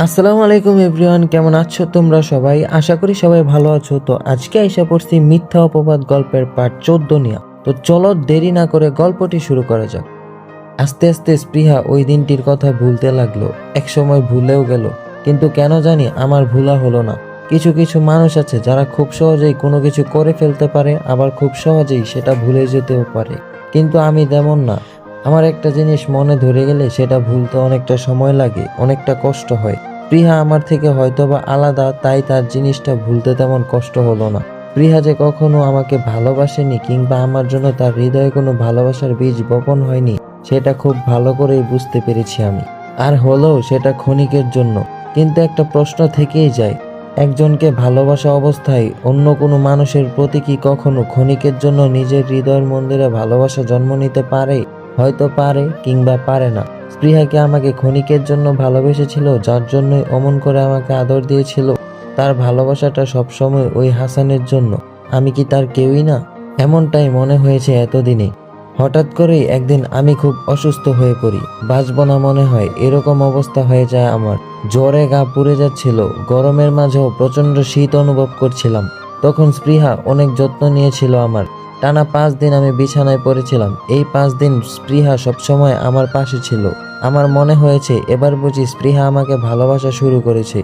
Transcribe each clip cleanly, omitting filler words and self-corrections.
আসসালামু আলাইকুম এভরিওয়ান, কেমন আছো তোমরা সবাই? আশা করি সবাই ভালো আছো। তো আজকে আইসা পড়ছি মিথ্যা অপবাদ গল্পের পার্ট 14 নিয়ে। তো চলো দেরি না করে গল্পটি শুরু করা যাক। আস্তে আস্তে স্পৃহা ওই দিনটির কথা ভুলতে লাগলো। একসময় ভুলেও গেল, কিন্তু কেন জানি আমার ভুলা হলো না। কিছু কিছু মানুষ আছে যারা খুব সহজেই কোনো কিছু করে ফেলতে পারে, আবার খুব সহজেই সেটা ভুলে যেতেও পারে। কিন্তু আমি তেমন না। আমার একটা জিনিস মনে ধরে গেলে সেটা ভুলতে অনেকটা সময় লাগে, অনেকটা কষ্ট হয়। প্রিহা আমার থেকে হয়তোবা আলাদা, তাই তার জিনিসটা ভুলতে তেমন কষ্ট হলো না। প্রিহা যে কখনো আমাকে ভালোবাসেনি, কিংবা আমার জন্য তার হৃদয়ে কোনো ভালোবাসার বীজ বপন হয়নি, সেটা খুব ভালো করেই বুঝতে পেরেছি আমি। আর হলেও সেটা ক্ষণিকের জন্য। কিন্তু একটা প্রশ্ন থেকেই যায়, একজনকে ভালোবাসা অবস্থায় অন্য কোনো মানুষের প্রতি কি কখনো ক্ষণিকের জন্য নিজের হৃদয়ের মন্দিরে ভালোবাসা জন্ম নিতে পারে? হয়তো পারে, কিংবা পারে না। স্পৃহাকে আমাকে ক্ষণিকের জন্য ভালোবেসেছিল, যার জন্যই অমন করে আমাকে আদর দিয়েছিল। তার ভালোবাসাটা সবসময় ওই হাসানের জন্য। আমি কি তার কেউই না? এমনটাই মনে হয়েছে এতদিনে। হঠাৎ করেই একদিন আমি খুব অসুস্থ হয়ে পড়ি। বাঁচব না মনে হয়, এরকম অবস্থা হয়ে যায় আমার। জ্বরে গা পুড়ে যাচ্ছিল, গরমের মাঝেও প্রচণ্ড শীত অনুভব করছিলাম। তখন স্পৃহা অনেক যত্ন নিয়েছিল আমার। টানা 5 দিন আমি বিছানায় পড়েছিলাম। এই 5 দিন স্পৃহা সবসময় আমার পাশে ছিল। আমার মনে হয়েছে এবার বুঝি স্পৃহা আমাকে ভালোবাসা শুরু করেছে।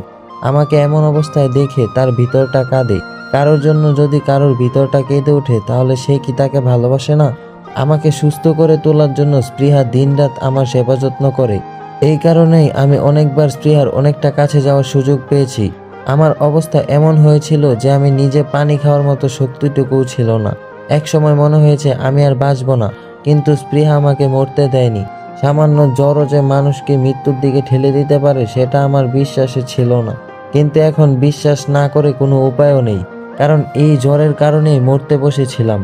আমাকে এমন অবস্থায় দেখে তার ভিতরটা কাঁদে। কারোর জন্য যদি কারোর ভিতরটা কেঁদে ওঠে, তাহলে সে কি তাকে ভালোবাসে না? আমাকে সুস্থ করে তোলার জন্য স্পৃহা দিনরাত আমার সেবা যত্ন করে। এই কারণেই আমি অনেকবার স্পৃহার অনেকটা কাছে যাওয়ার সুযোগ পেয়েছি। আমার অবস্থা এমন হয়েছিল যে আমি নিজে পানি খাওয়ার মতো শক্তিটুকুও ছিল না। এক সময় মনে হয়েছে আমি আর বাঁচব না, কিন্তু স্পৃহা আমাকে মরতে দেয়নি। সামান্য জ্বরও যে মানুষকে মৃত্যুর দিকে ঠেলে দিতে পারে, সেটা আমার বিশ্বাসে ছিল না। কিন্তু এখন বিশ্বাস না করে কোনো উপায়ও নেই, কারণ এই জ্বরের কারণেই মরতে বসেছিলাম।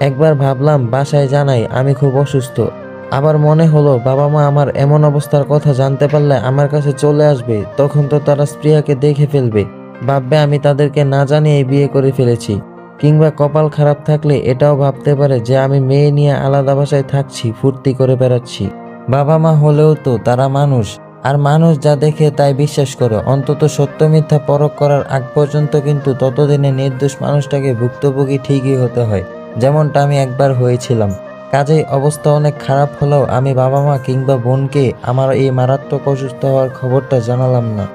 একবার ভাবলাম বাসায় জানাই আমি খুব অসুস্থ। আবার মনে হলো বাবা মা আমার এমন অবস্থার কথা জানতে পারলে আমার কাছে চলে আসবে, তখন তো তারা স্পৃহাকে দেখে ফেলবে। ভাববে আমি তাদেরকে না জানিয়ে বিয়ে করে ফেলেছি। কিংবা কপাল খারাপ থাকলে এটাও ভাবতে পারে যে আমি মেয়ে নিয়ে আলাদা বাসায় থাকছি, ফুর্তি করে বেড়াচ্ছি। বাবা মা হলেও তো তারা মানুষ, আর মানুষ যা দেখে তাই বিশ্বাস করে। অন্তত সত্য মিথ্যা পরখ করার আগ পর্যন্ত কিন্তু ততদিনে নির্দোষ মানুষটাকে ভুক্তভোগী ঠিকই হতে হয়, যেমনটা আমি একবার হয়েছিলাম। কাজেই অবস্থা অনেক খারাপ হলেও আমি বাবা মা কিংবা বোনকে আমার এই মারাত্মক অসুস্থ হওয়ার খবরটা জানালাম না।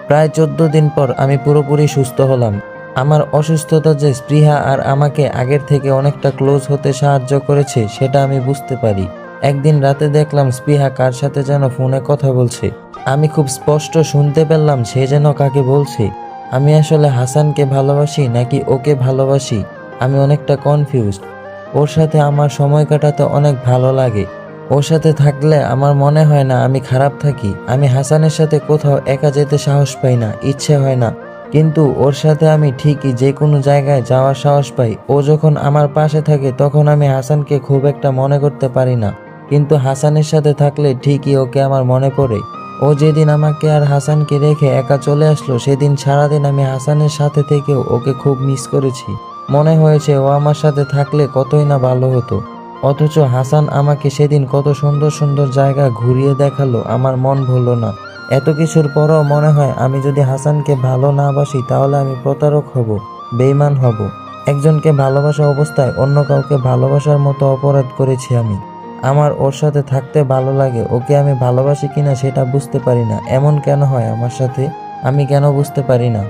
প্রায় 14 দিন পর আমি পুরোপুরি সুস্থ হলাম। আমার অসুস্থতা যে স্পৃহা আর আমাকে আগের থেকে অনেকটা ক্লোজ হতে সাহায্য করেছে, সেটা আমি বুঝতে পারি। একদিন রাতে দেখলাম স্পৃহা কার সাথে যেন ফোনে কথা বলছে। আমি খুব স্পষ্ট শুনতে পেলাম সে যেন কাকে বলছে। আমি আসলে হাসানকে ভালোবাসি নাকি ওকে ভালোবাসি, আমি অনেকটা কনফিউজড। ওর সাথে আমার সময় কাটাতে অনেক ভালো লাগে। ওর সাথে থাকলে আমার মনে হয় না আমি খারাপ থাকি। আমি হাসানের সাথে কোথাও একা যেতে সাহস পাই না, ইচ্ছে হয় না। কিন্তু ওর সাথে আমি ঠিকই যে কোনো জায়গায় যাওয়ার সাহস পাই। ও যখন আমার পাশে থাকে তখন আমি হাসানকে খুব একটা মনে করতে পারি না, কিন্তু হাসানের সাথে থাকলে ঠিকই ওকে আমার মনে পড়ে। ও যেদিন আমাকে আর হাসানকে রেখে একা চলে আসলো, সেদিন সারাদিন আমি হাসানের সাথে থেকেও ওকে খুব মিস করেছি। মনে হয়েছে ও আমার সাথে থাকলে কতই না ভালো হতো। অথচ হাসান আমাকে সেদিন কত সুন্দর সুন্দর জায়গা ঘুরিয়ে দেখালো, আমার মন ভরল না। এত কিছুর পরও মনে হয় আমি যদি হাসানকে ভালো না বাসি তাহলে আমি প্রতারক হব, বেঈমান হব। একজনকে ভালোবাসা অবস্থায় অন্য কাউকে ভালোবাসার মতো অপরাধ করেছি আমি। আমার ওর সাথে থাকতে ভালো লাগে, ওকে আমি ভালোবাসি কিনা সেটা বুঝতে পারি না। এমন কেন হয় আমার সাথে, আমি কেন বুঝতে পারি না?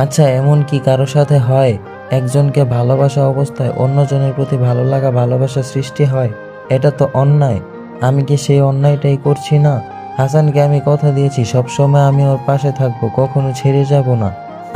আচ্ছা, এমন কি কারো সাথে হয় একজনকে ভালোবাসা অবস্থায় অন্যজনের প্রতি ভালো লাগা, ভালোবাসা সৃষ্টি হয়? এটা তো অন্যায়। আমি কি সেই অন্যায়টাই করছি না? হাসানকে আমি কথা দিয়েছি সবসময় আমি ওর পাশে থাকবো, কখনো ছেড়ে যাব না।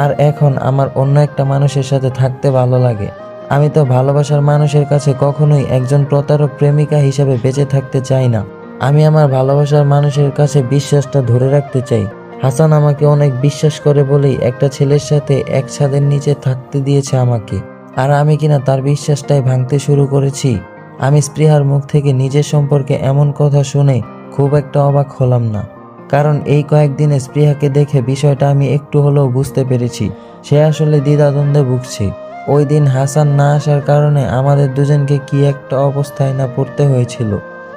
আর এখন আমার অন্য একটা মানুষের সাথে থাকতে ভালো লাগে। আমি তো ভালোবাসার মানুষের কাছে কখনোই একজন প্রতারক প্রেমিকা হিসেবে বেঁচে থাকতে চাই না। আমি আমার ভালোবাসার মানুষের কাছে বিশ্বাসটা ধরে রাখতে চাই। হাসান আমাকে অনেক বিশ্বাস করে বলেই একটা ছেলের সাথে এক ছাদের নিচে থাকতে দিয়েছে আমাকে। আর আমি কিনা তার বিশ্বাসটাই ভাঙতে শুরু করেছি। আমি স্পৃহার মুখ থেকে নিজের সম্পর্কে এমন কথা শুনে খুব একটা অবাক হলাম না, কারণ এই কয়েকদিনে স্পৃহাকে দেখে বিষয়টা আমি একটু হলেও বুঝতে পেরেছি। সে আসলে দ্বিধাদ্বন্দ্বে ভুগছে। ওই দিন হাসান না আসার কারণে আমাদের দুজনকে কি একটা অবস্থায় না পড়তে হয়েছিল।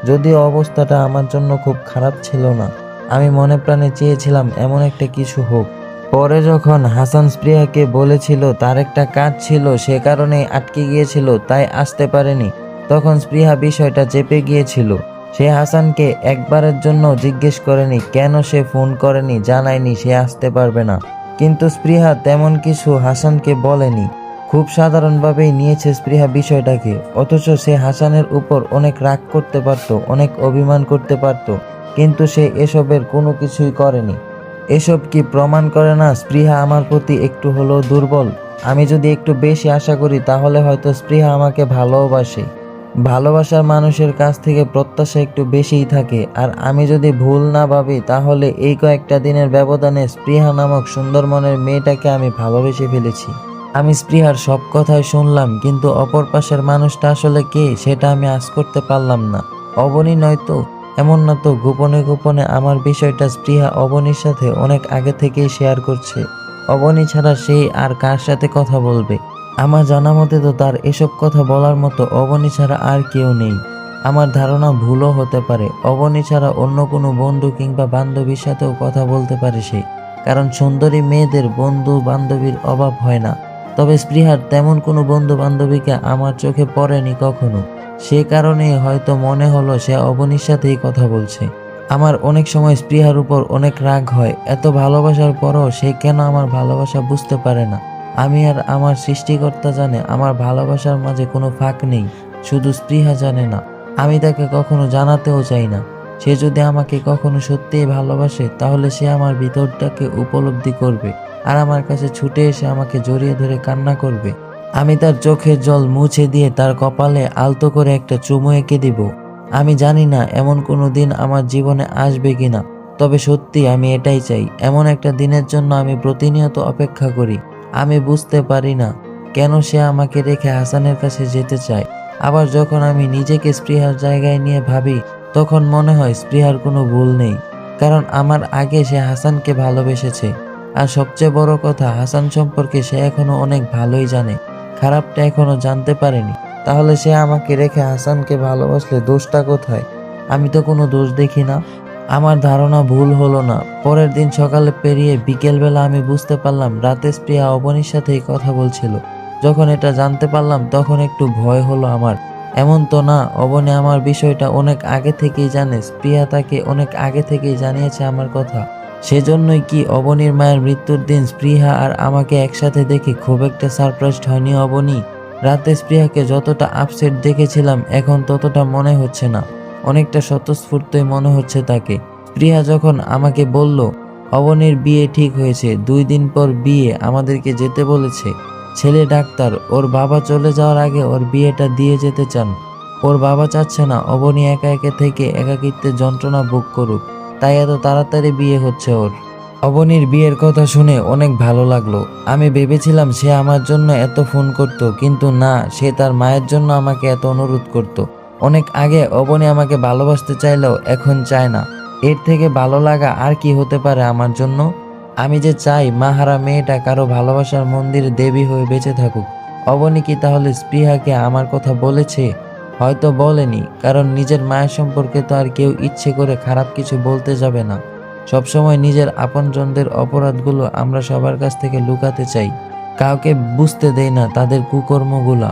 যদিও অবস্থাটা আমার জন্য খুব খারাপ ছিল না, আমি মনে প্রাণে চেয়েছিলাম এমন একটা কিছু হোক। পরে যখন হাসান স্পৃহাকে বলেছিল তার একটা কাজ ছিল, সে কারণে আটকে গিয়েছিল, তাই আসতে পারেনি, তখন স্পৃহা বিষয়টা চেপে গিয়েছিল। সে হাসানকে একবারের জন্য জিজ্ঞেস করেনি কেন সে ফোন করেনি, জানায়নি সে আসতে পারবে না। কিন্তু স্পৃহা তেমন কিছু হাসানকে বলেনি, খুব সাধারণভাবেই নিয়েছে স্পৃহা বিষয়টাকে। অথচ সে হাসানের উপর অনেক রাগ করতে পারত, অনেক অভিমান করতে পারত, কিন্তু সে এসবের কোনো কিছুই করেনি। এসব কি প্রমাণ করে না স্পৃহা আমার প্রতি একটু হলেও দুর্বল? আমি যদি একটু বেশি আশা করি তাহলে হয়তো স্পৃহা আমাকে ভালোবাসে। ভালোবাসার মানুষের কাছ থেকে প্রত্যাশা একটু বেশিই থাকে। আর আমি যদি ভুল না ভাবি তাহলে এই কয়েকটা দিনের ব্যবধানে স্পৃহা নামক সুন্দর মনের মেয়েটাকে আমি ভালোবেসে ফেলেছি। আমি স্পৃহার সব কথাই শুনলাম, কিন্তু অপর পাশের মানুষটা আসলে কে সেটা আমি আঁচ করতে পারলাম না। অবনী নয়তো? এমন না তো গোপনে গোপনে আমার বিষয়টা স্পৃহা অবনীর সাথে অনেক আগে থেকেই শেয়ার করছে? অবনী ছাড়া সে আর কার সাথে কথা বলবে? আমার জানা মতে তো তার এসব কথা বলার মতো অবনী ছাড়া আর কেউ নেই। আমার ধারণা ভুলও হতে পারে, অবনী ছাড়া অন্য কোনো বন্ধু কিংবা বান্ধবীর সাথেও কথা বলতে পারে সে, কারণ সুন্দরী মেয়েদের বন্ধু বান্ধবীর অভাব হয় না। তবে স্পৃহার তেমন কোনো বন্ধু বান্ধবীকে আমার চোখে পড়েনি কখনো, সে কারণেই হয়তো মনে হলো সে অবনীর সাথেই কথা বলছে। আমার অনেক সময় স্পৃহার উপর অনেক রাগ হয়, এত ভালোবাসার পরও সে কেন আমার ভালোবাসা বুঝতে পারে না। আমি আর আমার সৃষ্টিকর্তা জানে আমার ভালোবাসার মাঝে কোনো ফাঁক নেই, শুধু স্পৃহা জানে না। আমি তাকে কখনো জানাতেও চাই না। সে যদি আমাকে কখনো সত্যিই ভালোবাসে তাহলে সে আমার ভিতরটাকে উপলব্ধি করবে আর আমার কাছে ছুটে এসে আমাকে জড়িয়ে ধরে কান্না করবে। আমি তার চোখের জল মুছে দিয়ে তার কপালে আলতো করে একটা চুমু এঁকে দিব। আমি জানি না এমন কোনো দিন আমার জীবনে আসবে কিনা, তবে সত্যি আমি এটাই চাই। এমন একটা দিনের জন্য আমি প্রতিনিয়ত অপেক্ষা করি। আমি বুঝতে পারি না কেন সে আমাকে রেখে হাসানের কাছে যেতে চায়। আবার যখন আমি নিজেকে স্পৃহার জায়গায় নিয়ে ভাবি তখন মনে হয় স্পৃহার কোনো ভুল নেই, কারণ আমার আগে সে হাসানকে ভালোবেসেছে। আর সবচেয়ে বড় কথা, হাসান সম্পর্কে সে এখনো অনেক ভালোই জানে, খারাপটা এখনো জানতে পারেনি। তাহলে সে আমাকে রেখে হাসানকে ভালোবাসলে দোষটা কোথায়? আমি তো কোনো দোষ দেখি না। আমার ধারণা ভুল হলো না। পরের দিন সকালে পেরিয়ে বিকেলবেলা আমি বুঝতে পারলাম রাতে স্পৃহা অবনীর সাথেই কথা বলছিল। যখন এটা জানতে পারলাম তখন একটু ভয় হলো আমার। এমন তো না অবনী আমার বিষয়টা অনেক আগে থেকেই জানে, স্পৃহা তাকে অনেক আগে থেকেই জানিয়েছে আমার কথা। সেজন্যই কি অবনীর মায়ের মৃত্যুর দিন স্পৃহা আর আমাকে একসাথে দেখে খুব একটা সারপ্রাইজড হয়নি অবনী? রাতে স্পৃহাকে যতটা আপসেট দেখেছিলাম এখন ততটা মনে হচ্ছে না, অনেকটা স্বতঃস্ফূর্তই মনে হচ্ছে তাকে। স্পৃহা যখন আমাকে বলল অবনীর বিয়ে ঠিক হয়েছে, 2 দিন পর বিয়ে, আমাদেরকে যেতে বলেছে। ছেলে ডাক্তার, ওর বাবা চলে যাওয়ার আগে ওর বিয়েটা দিয়ে যেতে চান। ওর বাবা চাচ্ছে না অবনী একা একা থেকে একাকিত্বের যন্ত্রণা ভোগ করুক, তাই এত তাড়াতাড়ি বিয়ে হচ্ছে ওর। অবনীর বিয়ের কথা শুনে অনেক ভালো লাগলো। আমি ভেবেছিলাম সে আমার জন্য এত ফোন করত, কিন্তু না, সে তার মায়ের জন্য আমাকে এত অনুরোধ করত। অনেক আগে অবনী আমাকে ভালোবাসতে চাইলেও এখন চায় না। এর থেকে ভালো লাগা আর কি হতে পারে আমার জন্য? আমি যে চাই মাহারা মেয়েটা কারো ভালোবাসার মন্দিরে দেবী হয়ে বেঁচে থাকুক। অবনী কি তাহলে স্পৃহাকে আমার কথা বলেছে? হয়তো বলেনি, কারণ নিজের মায়ের সম্পর্কে তো আর কেউ ইচ্ছে করে খারাপ কিছু বলতে যাবে না। সবসময় নিজের আপনজনদের অপরাধগুলো আমরা সবার কাছ থেকে লুকাতে চাই, কাউকে বুঝতে দেই না তাদের কুকর্মগুলা।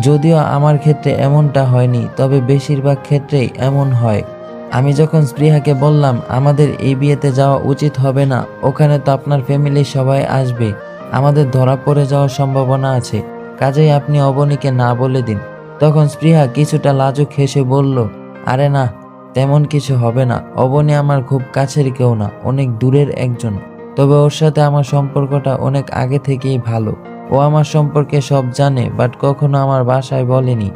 যদিও আমার ক্ষেত্রে এমনটা হয়নি, তবে বেশিরভাগ ক্ষেত্রেই এমন হয়। আমি যখন স্পৃহাকে বললাম আমাদের এই বিয়েতে যাওয়া উচিত হবে না, ওখানে তো আপনার ফ্যামিলির সবাই আসবে, আমাদের ধরা পড়ে যাওয়ার সম্ভাবনা আছে, কাজেই আপনি অবনীকে না বলে দিন, তখন স্পৃহা কিছুটা লাজুক হেসে বলল, আরে না, তেমন কিছু হবে না। অবনী আমার খুব কাছের কেউ না, অনেক দূরের একজন। তবে ওর সাথে আমার সম্পর্কটা অনেক আগে থেকেই ভালো। ও আমার সম্পর্কে সব জানে, বাট কখনো আমার বাসায় বলেনি।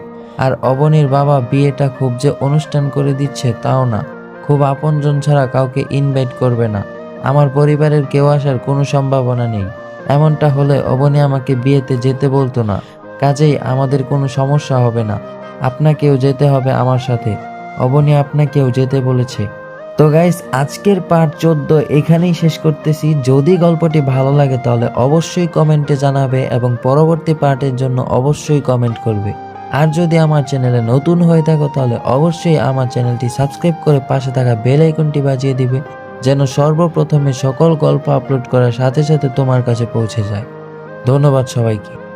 আর অবনীর বাবা বিয়েটা খুব যে অনুষ্ঠান করে দিচ্ছে তাও না, খুব আপনজন ছাড়া কাউকে ইনভাইট করবে না। আমার পরিবারের কেউ আসার কোনো সম্ভাবনা নেই। এমনটা হলে অবনী আমাকে বিয়েতে যেতে বলতো না, কাজেই আমাদের কোনো সমস্যা হবে না। আপনাকেও যেতে হবে আমার সাথে, অবনী আপনাকেও যেতে বলেছে। তো গাইস, আজকের পার্ট 14 এখানেই শেষ করতেছি। যদি গল্পটি ভালো লাগে তাহলে অবশ্যই কমেন্টে জানাবে এবং পরবর্তী পার্টের জন্য অবশ্যই কমেন্ট করবে। আর যদি আমার চ্যানেলে নতুন হয়ে থাকো তাহলে অবশ্যই আমার চ্যানেলটি সাবস্ক্রাইব করে পাশে থাকা বেল আইকনটি বাজিয়ে দিবে, যেন সর্বপ্রথমে সকল গল্প আপলোড করার সাথে সাথে তোমার কাছে পৌঁছে যায়। ধন্যবাদ সবাইকে।